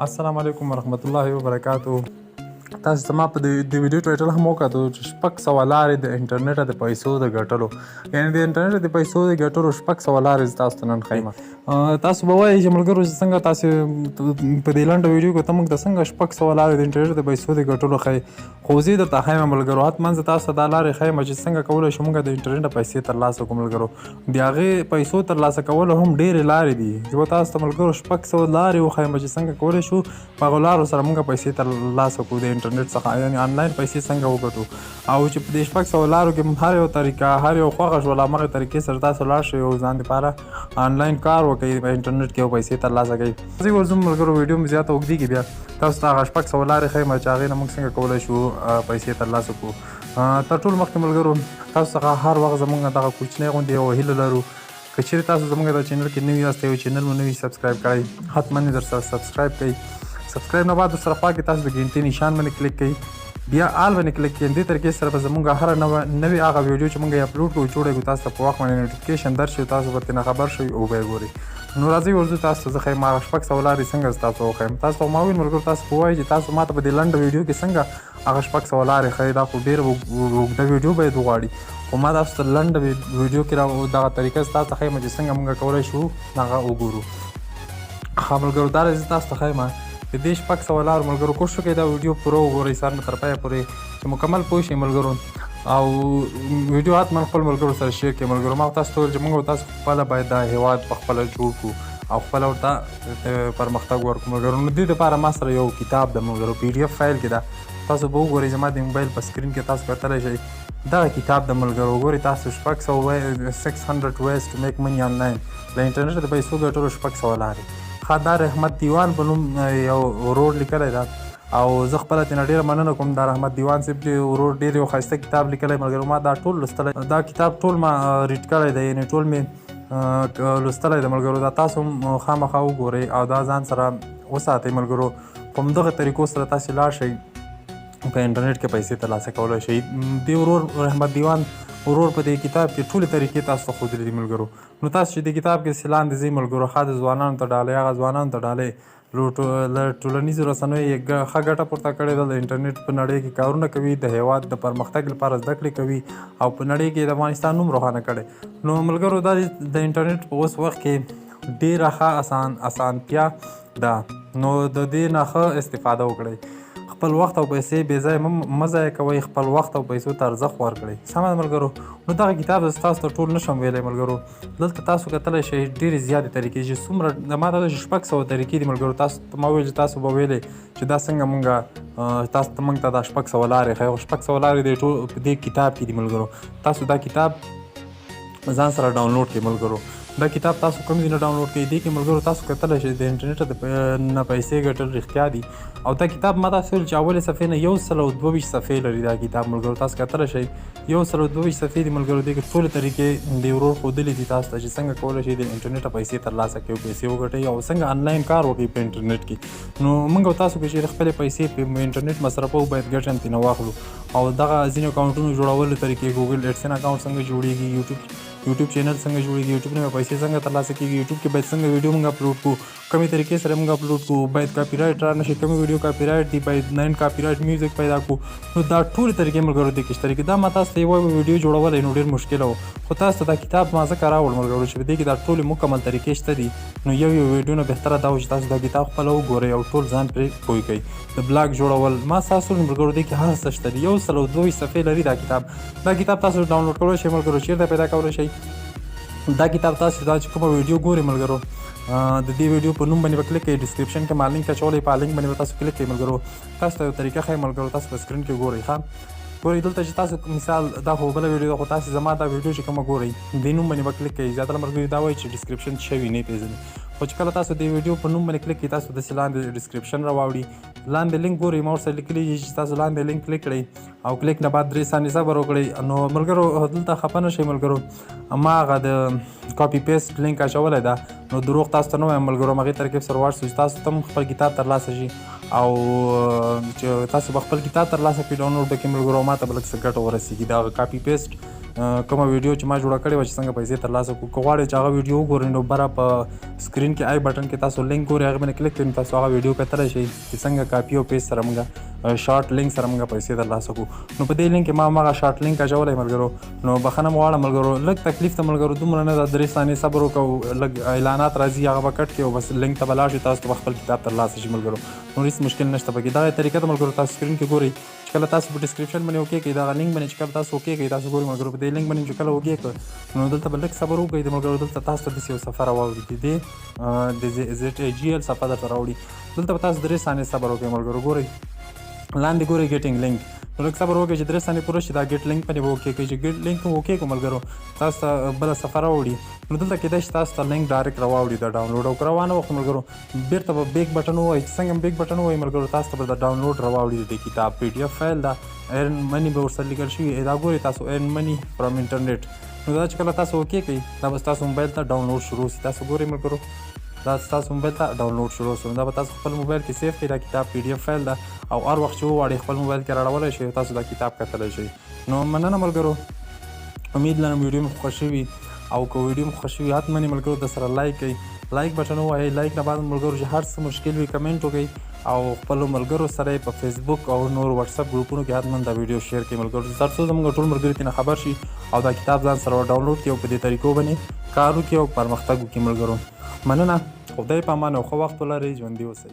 السلام علیکم ورحمت الله وبرکاتو. تاسو زما په د ویډیو ټایټل هم وکتو چې 600 لارې د انټرنیټ د پیسو د ګټلو، یعنې د انټرنیټ د پیسو د ګټلو 600 لارې زه تاسو ته نن ښیم. تاسو به وایئ چې ملګرو چې څنګه تاسې په دې لنډه ویډیو کې ته موږ ته څنګه 600 لارې د انټرنیټ د پیسو د ګټلو ښیي، خو زه درته ښیم ملګرو. حتما زه تاسو ته دا لارې ښیم چې څنګه کولی شو موږ د انټرنیټ پیسې ترلاسه کړو ملګرو. د هغې پیسو ترلاسه کولو هم ډېرې لارې دي. زه به تاسو ته ملګرو 600 لارې وښیم چې څنګه کولی شو په هغو لارو سره موږ پیسې ترلاسه کړو د انټرنیټ څخه، یعنې آنلاین پیسې څنګه وګټو. او چې په دې 600 لارو کې هر یو طریقه هر یو خوښه شول همغې طریقې سره تاسو لاړ شئ او ځان دپاره آنلاین کار وکړئ په انټرنیټ کې او پیسې ترلاسه کړئ. زه ورځم ملګرو ویډیو مې زیاته اوږدېږي، بیا تاسو ته هغه 600 لارې ښیم چې هغې نه موږ څنګه کولی شو پیسې ترلاسه کړو. تر ټولو مخکې ملګرو تاسو څخه هر وخت زموږ دغه کوچنی غوندې یوه هیله لرو، که چیرې تاسو زموږ د چینل کې نوي یاست، یو چینل مو نوي سبسکرایب کړئ، حتما یې در سره سبسکرایب کړئ. سبسکرایب نه بعد ورسره خوا کې تاسو د ګنټې نشان باندې کلیک کړئ، بیا آل باندې کلیک کړئ. دې طریقې سره به زموږ هره نوې هغه ویډیو چې موږ یې اپلوډ کړو جوړوي تاسو ته په وخت باندې نوټیفیکیشن درشي، تاسو به ترېنه خبر شئ او به یې ګورئ. نو راځئ ورځو تاسو ته زه ښیم هغه 600 لارې څنګه زه تاسو وښیم. تاسو ته ما وویل ملګرو تاسو به وایئ چې تاسو ما ته په دې لنډه ویډیو کې څنګه هغه 600 لارې ښیئ، دا خو ډېره اوږده ویډیو باید وغواړي، خو ما تاسو ته لنډه ویډیو کې دغه طریقه تاسو ته ښیم چې څنګه موږ کولی شو هغه وګورو. ښه ملګرو دا زه تاسو ته ښیم د دې 600 لارو ملګرو کوشش وکړئ دا ویډیو پوره وګورئ سر نه تر پایه پورې چې مکمل پوه شئ ملګرو، او ویډیو حتما خپل ملګرو سره شیر کړئ ملګرو. ما تاسو ته وویل چې موږ تاسو خپله باید دا هېواد په خپله جوړ کړو او خپله ورته پرمختګ ورکړو ملګرو. نو دې دپاره ما سره یو کتاب ده ملګرو، PDF فایل کې ده، تاسو به وګورئ زما د موبایل په سکرین کې تاسو کتلی شئ. دغه کتاب د ملګرو وګورئ تاسو 600 ways to make money online، د انټرنیټ د پیسو ګټلو 600 لارې. دا رحمت دیوان په نوم یو ورور لیکلی ده او زه خپله ترېنه ډېره مننه کوم. دا رحمت دیوان صاحب چې ورور ډېر یو ښایسته کتاب لیکلی ملګرو. ما دا ټول لوستلی، دا کتاب ټول ما ریډ کړی دی، یعنې ټول مې لوستلی دی ملګرو. دا تاسو هم خامخا وګورئ او دا ځان سره وساتئ ملګرو. په همدغه طریقو سره تاسې لاړ شئ په انټرنیټ کې پیسې ترلاسه کولی شئ. دې ورور رحمت دیوان ورور په دې کتاب کې ټولې طریقې تاسو ته ښودلي دي ملګرو. نو تاسو چې دې کتاب کې لاندې ځئ ملګرو، ښه د ځوانانو ته ډالۍ، هغه ځوانانو ته ډالۍ له ټولنیزو رسنیو یې ښه ګټه پورته کړې ده. د انټرنیټ په نړۍ کې کارونه کوي، د هېواد د پرمختګ لپاره زده کړې کوي او په نړۍ کې د افغانستان نوم روښانه کړی. نو ملګرو دا د انټرنیټ په اوس وخت کې ډېره ښه اسانتیا ده، نو د دې نه ښه استفاده وکړئ. خپل وخت او پیسې بې ځایه مه ضایع کوئ، خپل وخت او پیسو ته ارزښت ورکړئ. سمه ده ملګرو. نو دغه کتاب زه تاسو ته ټول نشم ویلی ملګرو. دلته تاسو کتلی شئ ډېرې زیاتې طریقې چې څومره ما ته 600 طریقې دي ملګرو. تاسو ته ما ویل چې تاسو به ویلې چې دا څنګه مونږ تاسو ته موږ ته دا 600 لارې ښیو. 600 لارې دی ټول په دې کتاب کې دي ملګرو. تاسو دا کتاب ځان سره ډاونلوډ کړئ ملګرو. دا کتاب تاسو کوم ځای نه ډاونلوډ کړئ، دې کې ملګرو تاسو کتلی شئ د انټرنیټ نه پیسې ګټل رښتیا دي. او دا کتاب ما تاسو ویل چې اولې صفحې نه 122 صفحې لري دا کتاب ملګرو. تاسو کتلی شئ 122 صفحې دي ملګرو. دې کې ټولې طریقې د ورور ښودلي دي تاسو ته چې څنګه کولی شئ د انټرنیټ پیسې ترلاسه کړئ، پیسې وګټئ او څنګه آنلاین کار وکړئ په انټرنیټ کې. نو موږ او تاسو که چېرې خپلې پیسې په انټرنیټ مصرفوو باید ګټه هم ترېنه واخلو. او دغه ځینې اکاونټونو جوړولو طریقې، ګوګل ایډسن اکاونټ څنګه جوړېږي، یوټیوب چینل څنګه جوړېږي، یوټیوب نه پیسې څنګه ترلاسه کېږي، یوټیوب کې باید څنګه ویډیو موږ اپلوډ کړو، کومې طریقې سره موږ اپلوډ کړو، باید کاپي رایټ را نه شي، کومې ویډیو کاپي رایټ دي باید نن کاپي رایټ میوزیک پیدا کړو. نو دا ټولې طریقې ملګرو دې کې شته دي. دا ما تاسو ته یوه ویډیو جوړولی نو ډېر مشکله و، خو تاسو ته دا کتاب ما ځکه راوړ ملګرو چې په دې کې دا ټولې مکمل طریقې شته دي. نو یو ویډیو نه بهتره دا و چې تاسو دا کتاب خپله وګورئ او ټول ځان پرې پوه کړئ. د بلاګ جوړول ما تاسو ملګرو دې کې هر څه شته دي. 122 صفحې لري دا کتاب. دا کتاب تاسو ډاونلوډ کولی شئ ملګرو، چېرته پیدا کولی شئ. دا کتاب تاسو دا چې کومه ویډیو ګورئ ملګرو، د دې ویډیو په نوم باندې به کلیک کړئ، ډسکرپشن کې ما لینک اچولی، په لینک باندې به تاسو کلیک کړئ ملګرو. تاسو ته یو طریقه ښیم ملګرو، تاسو په سکرین کې ګورئ. ښه ګورئ دلته چې تاسو مثال دا خو بله ویډیو ده، خو تاسو زما دا ویډیو چې کومه ګورئ دې نوم باندې به کلیک کړئ. زیاتره ملګري دا وایي چې ډسکرپشن څه شوي نه پېژني، خو چې کله تاسو د ویډیو په نوم باندې کلیک کړئ تاسو داسې لاندې ډسکرپشن راواوړي، لاندې لینک ګورئ ما ورسره لیکلي چې تاسو لاندې لینک کلیک کړئ او کلیک نه بعد 3 ثانیې صبر وکړئ. نو ملګرو دلته خفه نه شئ ملګرو، ما هغه د کاپي پیسټ لینک اچولی ده. نو دروغ تاسو ته نه وایم ملګرو، هغې ترکیب سره واړ شئ چې تاسو ته هم خپل کتاب ترلاسه شي او چې تاسو به خپل کتاب ترلاسه کړئ ډاونلوډ به کړئ ملګرو، ما ته به لږ څه ګټه ورسېږي. دا کاپي پیسټ کومه ویډیو چې ما جوړه کړې وه چې څنګه پیسې ترلاسه کړو. که غواړئ چې هغه ویډیو وګورئ نو بره په سکرین کې آی بټن کې تاسو لینک ګورئ، هغې باندې کلیک کړئ نو تاسو هغه ویډیو کتلی شئ چې څنګه کاپي او پیسټ سره موږ شارټ لینک سره موږ پیسې ترلاسه کړو. نو په دې لینک کې ما هماغه شارټ لینک اچولی ملګرو. نو بخښنه مو غواړم ملګرو، لږ تکلیف ته ملګرو دومره نه ده، 3 ثانیې صبر وکړو، لږ اعلانات راځي هغه به کټ کړئ او بس لینک ته به لاړ شئ، تاسو ته به خپل کتاب ترلاسه شي ملګرو. نور هېڅ مشکل نشته پکې. دغه طریقه ته ملګرو تاسو سکرین کې ګورئ چې کله تاسو په ډسکرپشن باندې اوکې کړئ، دغه لینک باندې چې کله تاسو اوکې کړئ تاسو ګورئ ملګرو په دې لینک باندې چې کله اوکې کړ نو دلته به لږ صبر وکړئ د ملګرو. دلته تاسو ته داسې یو صفحه راواوړي د ZTGL صفحه درته راوړي. دلته به تاسو 3 ثانیې صبر وکړئ ملګرو. ګورئ لاندې ګورئ ګیټینګ لینک، نو لږ صبر وکړئ چې 3 ثانیې پوره شي. دا ګیټ لینک باندې به اوکې کړئ. چې ګیټ لینک مو اوکې کړو ملګرو تاسو ته بله صفحه راوړي. نو دلته کېدای شي تاسو ته لینک ډایرکټ راواوړي د ډاونلوډ، او که روانه وخت ملګرو بېرته به بیک بټن ووایي چې څنګه بیک بټن ووایي ملګرو تاسو ته به د ډاونلوډ راواوړي د کتاب PDF فایل ده. ارن منی به ورسره لیکل شوي، دا ګورئ تاسو ارن منی فرام انټرنیټ. نو دا چې کله تاسو اوکې کړئ دا به ستاسو موبایل ته ډاونلوډ شروع شي. تاسو ګورئ ملګرو دا ستاسو موبایل ته ډاونلوډ شروع شو. دا به تاسو خپل موبایل کې سیف کړئ. دا کتاب PDF فایل ده او هر وخت چې وغواړئ خپل موبایل کې راړولی شئ او تاسو دا کتاب کتلی شئ. نو مننه ملګرو، امید لرم ویډیو مې خوښه شوي، او که ویډیو مې خوښه شوي حتما یې ملګرو د سره لایک کړئ، لایک بټن ووهئ. لایک نه بعد ملګرو چې هر څه مشکل وي کمنټ وکړئ، او خپلو ملګرو سره یې په فیسبوک او نور واتساپ ګروپونو کې حتما دا ویډیو شیر کړئ ملګرو، تر څو زموږ ټول ملګري ترې خبر شي او دا کتاب ځان سره ډاونلوډ کړي او په دې طریقو باندې کار وکړي او پرمختګ وکړي ملګرو. مننه، خدای په امان او ښه وخت ولرئ، ژوندي اوسئ.